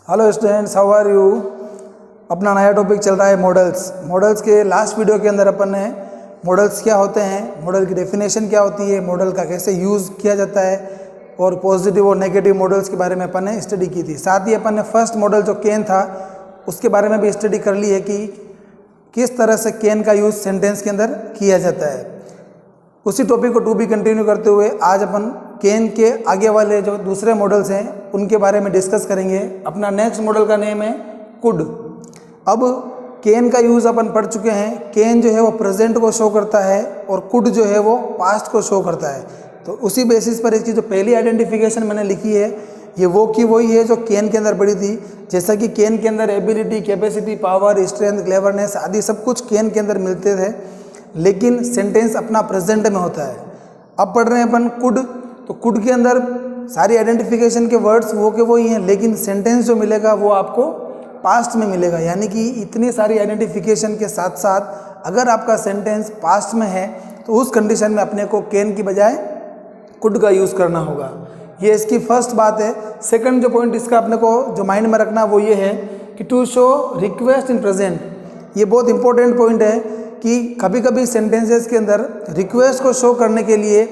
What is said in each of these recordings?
Hello students, how are you. अपना नया topic चल रहा है मॉडल्स के लास्ट वीडियो के अंदर अपन ने मॉडल्स क्या होते हैं, मॉडल की डेफिनेशन क्या होती है, मॉडल का कैसे यूज़ किया जाता है और पॉजिटिव और नेगेटिव मॉडल्स के बारे में अपन ने स्टडी की थी। साथ ही अपन ने फर्स्ट मॉडल जो केन था उसके बारे में भी स्टडी कर ली है कि किस तरह से केन का यूज़ सेंटेंस के अंदर किया जाता है। उसी टॉपिक को टू बी कंटिन्यू करते हुए आज अपन केन के आगे वाले जो दूसरे मॉडल्स हैं उनके बारे में डिस्कस करेंगे। अपना नेक्स्ट मॉडल का नेम है कुड। अब केन का यूज़ अपन पढ़ चुके हैं। केन जो है वो प्रेजेंट को शो करता है और कुड जो है वो पास्ट को शो करता है। तो उसी बेसिस पर इसकी जो पहली आइडेंटिफिकेशन मैंने लिखी है ये वो की वही है जो केन के अंदर पड़ी थी। जैसा कि केन के अंदर ability, capacity, power, strength, cleverness आदि सब कुछ केन के अंदर मिलते थे, लेकिन सेंटेंस अपना प्रेजेंट में होता है। अब पढ़ रहे हैं अपन कुड। तो कुड के अंदर सारी आइडेंटिफिकेशन के वर्ड्स वो के वही हैं, लेकिन सेंटेंस जो मिलेगा वो आपको पास्ट में मिलेगा। यानी कि इतनी सारी आइडेंटिफिकेशन के साथ साथ अगर आपका सेंटेंस पास्ट में है तो उस कंडीशन में अपने को केन की बजाय कुड का यूज़ करना होगा। ये इसकी फर्स्ट बात है। सेकंड जो पॉइंट इसका अपने को जो माइंड में रखना वो ये है कि to show request in present. ये बहुत इंपॉर्टेंट पॉइंट है कि कभी कभी सेंटेंसेस के अंदर रिक्वेस्ट को शो करने के लिए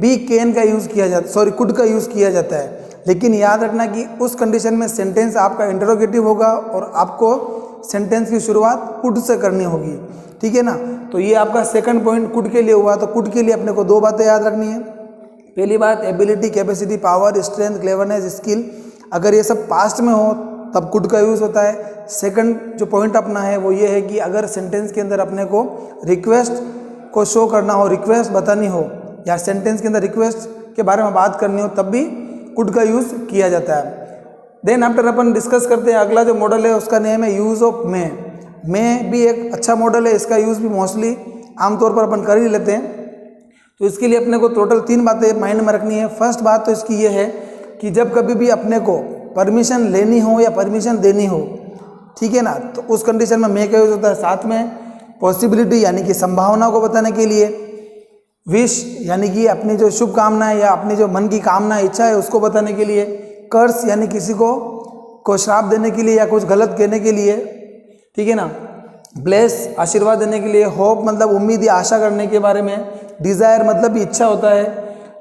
भी केन का यूज़ किया जाता कुड का यूज़ किया जाता है। लेकिन याद रखना कि उस कंडीशन में सेंटेंस आपका इंटरोगेटिव होगा और आपको सेंटेंस की शुरुआत कुड से करनी होगी। ठीक है ना। तो ये आपका सेकंड पॉइंट कुड के लिए हुआ। तो कुड के लिए अपने को दो बातें याद रखनी है। पहली बात, ability, capacity, power, strength, cleverness, skill, अगर ये सब पास्ट में हो तब कुड का यूज़ होता है। सेकंड जो पॉइंट अपना है वो ये है कि अगर सेंटेंस के अंदर अपने को रिक्वेस्ट को शो करना हो, रिक्वेस्ट बतानी हो या सेंटेंस के अंदर रिक्वेस्ट के बारे में बात करनी हो तब भी कुड का यूज़ किया जाता है। देन आफ्टर अपन डिस्कस करते हैं अगला जो मॉडल है उसका नेम है यूज़ ऑफ मे भी एक अच्छा मॉडल है। इसका यूज़ भी मोस्टली आमतौर पर अपन कर ही लेते हैं। तो इसके लिए अपने को टोटल 3 बातें माइंड में रखनी है। फर्स्ट बात तो इसकी ये है कि जब कभी भी अपने को परमिशन लेनी हो या परमिशन देनी हो, ठीक है ना, तो उस कंडीशन में मे का यूज़ होता है। साथ में पॉसिबिलिटी यानी कि संभावना को बताने के लिए, विश यानी कि अपनी जो शुभकामना है या अपनी जो मन की कामना इच्छा है उसको बताने के लिए, कर्स यानी किसी को श्राप देने के लिए या कुछ गलत कहने के लिए, ठीक है ना, ब्लेस आशीर्वाद देने के लिए, होप मतलब उम्मीद या आशा करने के बारे में, डिज़ायर मतलब इच्छा होता है,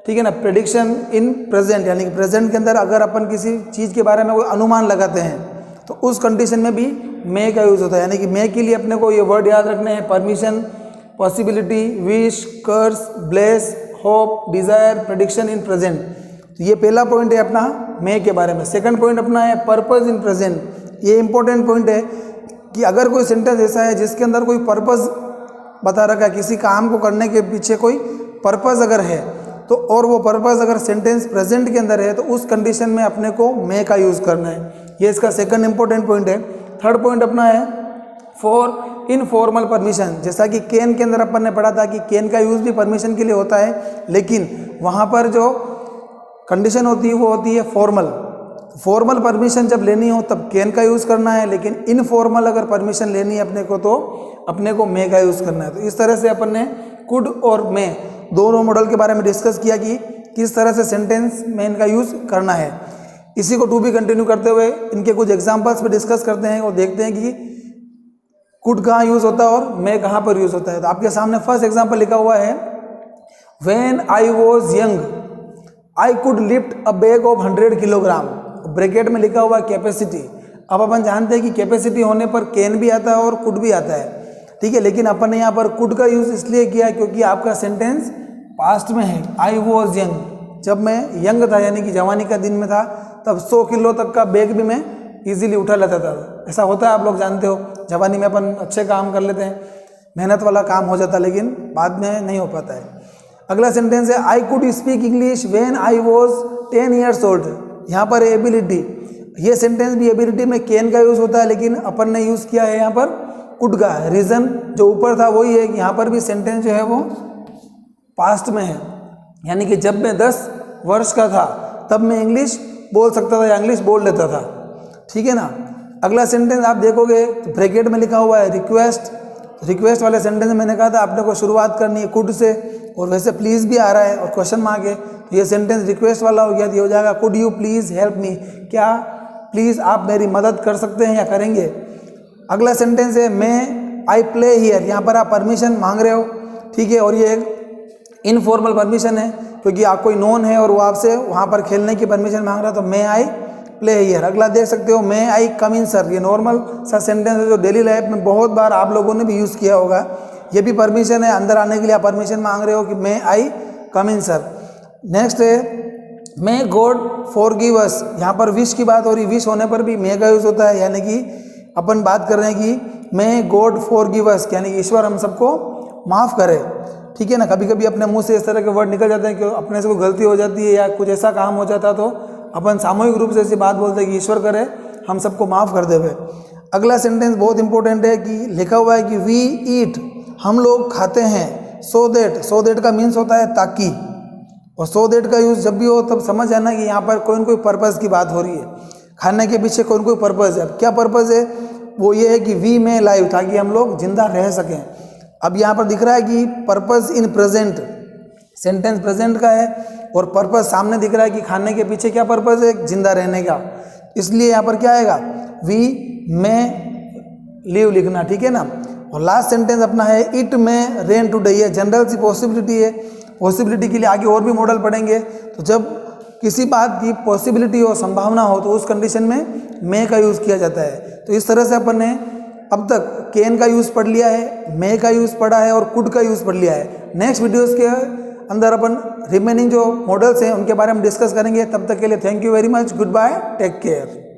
ठीक है ना, प्रेडिक्शन इन प्रेजेंट यानी कि प्रेजेंट के अंदर अगर अपन किसी चीज़ के बारे में कोई अनुमान लगाते हैं तो उस कंडीशन में भी मे का यूज़ होता है। यानी कि मे के लिए अपने को ये वर्ड याद रखने हैं, permission, possibility, wish, curse, bless, hope, desire, prediction in present. तो ये पहला पॉइंट है अपना मे के बारे में। सेकंड पॉइंट अपना है पर्पस इन प्रेजेंट। ये इंपॉर्टेंट पॉइंट है कि अगर कोई सेंटेंस ऐसा है जिसके अंदर कोई पर्पस बता रखा है, किसी काम को करने के पीछे कोई पर्पस अगर है तो और वो पर्पस अगर सेंटेंस प्रेजेंट के अंदर है तो उस कंडीशन में अपने को मे का यूज़ करना है। ये इसका सेकंड इंपॉर्टेंट पॉइंट है। थर्ड पॉइंट अपना है फॉर इनफॉर्मल परमिशन। जैसा कि केन के अंदर अपन ने पढ़ा था कि केन का यूज़ भी परमिशन के लिए होता है, लेकिन वहाँ पर जो कंडीशन होती है वो होती है फॉर्मल परमिशन जब लेनी हो तब केन का यूज़ करना है, लेकिन इनफॉर्मल अगर परमिशन लेनी है अपने को तो अपने को मे का यूज़ करना है। तो इस तरह से अपन ने कुड और मे दोनों मॉडल के बारे में डिस्कस किया कि किस तरह से सेंटेंस में इनका यूज़ करना है। इसी को टू बी कंटिन्यू करते हुए इनके कुछ एग्जाम्पल्स पे डिस्कस करते हैं और देखते हैं कि कुड कहाँ यूज़ होता है और मे कहाँ पर यूज़ होता है। तो आपके सामने फर्स्ट एग्जाम्पल लिखा हुआ है, when I was young I could lift a bag of 100 kilogram. Bracket में लिखा हुआ कैपेसिटी। अब अपन जानते हैं कि कैपेसिटी होने पर कैन भी आता है और कुड भी आता है, ठीक है, लेकिन अपन ने यहाँ पर कुड का यूज़ इसलिए किया क्योंकि आपका सेंटेंस पास्ट में है। आई वॉज यंग, जब मैं यंग था यानी कि जवानी का दिन में था तब 100 किलो तक का बैग भी मैं इजीली उठा लेता था। ऐसा होता है, आप लोग जानते हो, जवानी में अपन अच्छे काम कर लेते हैं, मेहनत वाला काम हो जाता है, लेकिन बाद में नहीं हो पाता है। अगला सेंटेंस है, I could speak English when I was 10 years old. यहाँ पर एबिलिटी, ये सेंटेंस भी एबिलिटी में कैन का यूज़ होता है, लेकिन अपन ने यूज़ किया है यहाँ पर कुड का। रीज़न जो ऊपर था वही है कि यहाँ पर भी सेंटेंस जो है वो पास्ट में है। यानी कि जब मैं 10 वर्ष का था तब मैं इंग्लिश बोल सकता था या इंग्लिश बोल लेता था, ठीक है ना। अगला सेंटेंस आप देखोगे तो ब्रैकेट में लिखा हुआ है रिक्वेस्ट वाले सेंटेंस में मैंने कहा था आपने को शुरुआत करनी है कुड से, और वैसे प्लीज़ भी आ रहा है और क्वेश्चन मार्क है, तो ये सेंटेंस रिक्वेस्ट वाला हो गया। तो ये हो जाएगा could you please help me. क्या प्लीज़ आप मेरी मदद कर सकते हैं या करेंगे। अगला सेंटेंस है मैं आई प्ले हियर, यहाँ पर आप परमिशन मांग रहे हो, ठीक है, और ये एक इनफॉर्मल परमिशन है क्योंकि आप कोई नोन है और वो आपसे वहाँ पर खेलने की परमिशन मांग रहा है, तो मैं आई प्ले हियर। अगला देख सकते हो मैं आई कम इन सर, ये नॉर्मल सा सेंटेंस है जो डेली लाइफ में बहुत बार आप लोगों ने भी यूज़ किया होगा। ये भी परमिशन है, अंदर आने के लिए आप परमिशन मांग रहे हो कि मैं आई कम इन सर। नेक्स्ट है मे गॉड फॉरगिव अस, यहाँ पर विश की बात हो रही, विश होने पर भी मे का यूज़ होता है, यानी कि अपन बात कर रहे हैं कि मे गॉड फॉरगिव अस, यानी कि ईश्वर हम सबको माफ़ करे, ठीक है ना। कभी कभी अपने मुंह से इस तरह के वर्ड निकल जाते हैं कि अपने से कोई गलती हो जाती है या कुछ ऐसा काम हो जाता तो अपन सामूहिक रूप से ऐसी बात बोलते हैं कि ईश्वर करे हम सबको माफ़ कर देवे। अगला सेंटेंस बहुत इंपॉर्टेंट है कि लिखा हुआ है कि वी ईट, हम लोग खाते हैं, सो देट का मीन्स होता है ताकि, और सो देट का यूज़ जब भी हो तब समझ आना कि यहाँ पर कोई न कोई पर्पज़ की बात हो रही है, खाने के पीछे कोई न कोई पर्पज़ है। अब क्या पर्पज़ है, वो ये है कि वी में लाइव, ताकि हम लोग जिंदा रह सकें। अब यहाँ पर दिख रहा है कि purpose in present, sentence present का है और पर्पज़ सामने दिख रहा है कि खाने के पीछे क्या पर्पज़ है, जिंदा रहने का, इसलिए यहाँ पर क्या आएगा, वी में लिव लिखना, ठीक है ना। और लास्ट सेंटेंस अपना है इट में रेन टुडे, ये जनरल सी पॉसिबिलिटी है, पॉसिबिलिटी के लिए आगे और भी मॉडल पढ़ेंगे। तो जब किसी बात की पॉसिबिलिटी हो, संभावना हो, तो उस कंडीशन में मे का यूज़ किया जाता है। तो इस तरह से अपन ने अब तक कैन का यूज़ पढ़ लिया है, मे का यूज़ पढ़ा है और कुड का यूज़ पढ़ लिया है। नेक्स्ट वीडियोस के अंदर अपन रिमेनिंग जो मॉडल्स हैं उनके बारे में डिस्कस करेंगे। तब तक के लिए thank you very much, goodbye, take care.